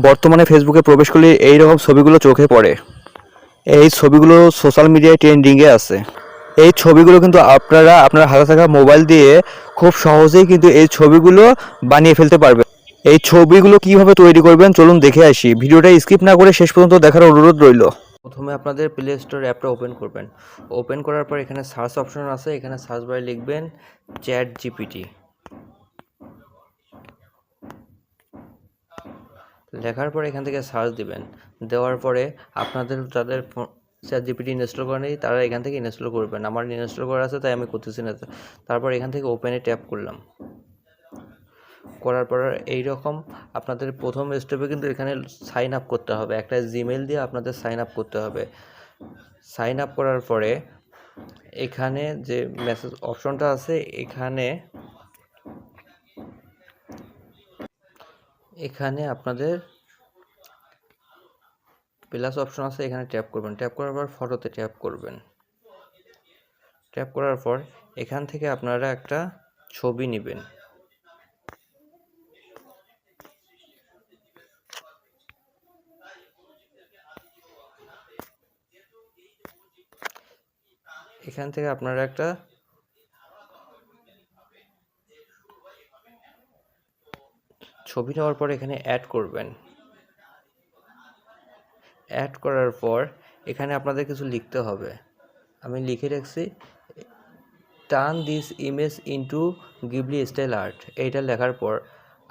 বর্তমানে ফেসবুকে প্রবেশ করলে এইরকম ছবিগুলো চোখে পড়ে। এই ছবিগুলো সোশ্যাল মিডিয়ায় ট্রেন্ডিংয়ে আছে। এই ছবিগুলো কিন্তু আপনারা আপনার হাতে থাকা মোবাইল দিয়ে খুব সহজেই কিন্তু এই ছবিগুলো বানিয়ে ফেলতে পারবেন। এই ছবিগুলো কিভাবে তৈরি করবেন চলুন দেখে আসি। ভিডিওটা স্কিপ না করে শেষ পর্যন্ত দেখার অনুরোধ রইল। প্রথমে আপনাদের প্লে স্টোর অ্যাপটা ওপেন করবেন। ওপেন করার পর এখানে সার্চ অপশন আছে, এখানে সার্চ বারে লিখবেন চ্যাট জিপিটি। লেখার পরে এখান থেকে সার্চ দিবেন। দেওয়ার পরে আপনাদের যাদের চ্যাট জিপিটি ইনস্টল করে নেই তারা এখান থেকে ইনস্টল করবেন। আমার ইনস্টল করা আছে তাই আমি করতেছি না। তারপর এখান থেকে ওপেনে ট্যাপ করলাম। করার পর এইরকম আপনাদের প্রথম স্টেপে কিন্তু এখানে সাইন আপ করতে হবে। একটা জিমেল দিয়ে আপনাদের সাইন আপ করতে হবে। সাইন আপ করার পরে এখানে যে মেসেজ অপশনটা আছে এখানে আপনাদের প্লাস অপশন আছে, এখানে ট্যাপ করবেন। ট্যাপ করার পর ফটোতে ট্যাপ করবেন। ট্যাপ করার পর এখান থেকে আপনারা একটা ছবি নেবেন। এখান থেকে আপনারা একটা ছবি নেওয়ার পর এখানে অ্যাড করবেন। অ্যাড করার পর এখানে আপনাদের কিছু লিখতে হবে। আমি লিখে রাখছি, turn this image into Ghibli style art. এইটা লেখার পর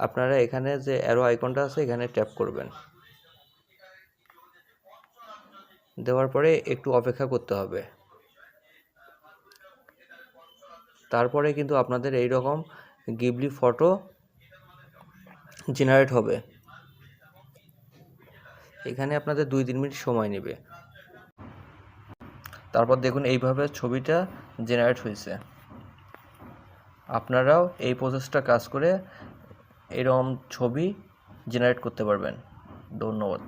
আপনারা এখানে যে অ্যারো আইকনটা আছে এখানে ট্যাপ করবেন। দেওয়ার পরে একটু অপেক্ষা করতে হবে। তারপরে কিন্তু আপনাদের এই রকম গিবলি ফটো জেনারেট হবে। এখানে আপনাদের 2-3 মিনিট সময় নেবে। তারপর দেখুন এইভাবে ছবিটা জেনারেট হয়েছে। আপনারাও এই প্রসেসটা কাজ করে এরকম ছবি জেনারেট করতে পারবেন। ধন্যবাদ।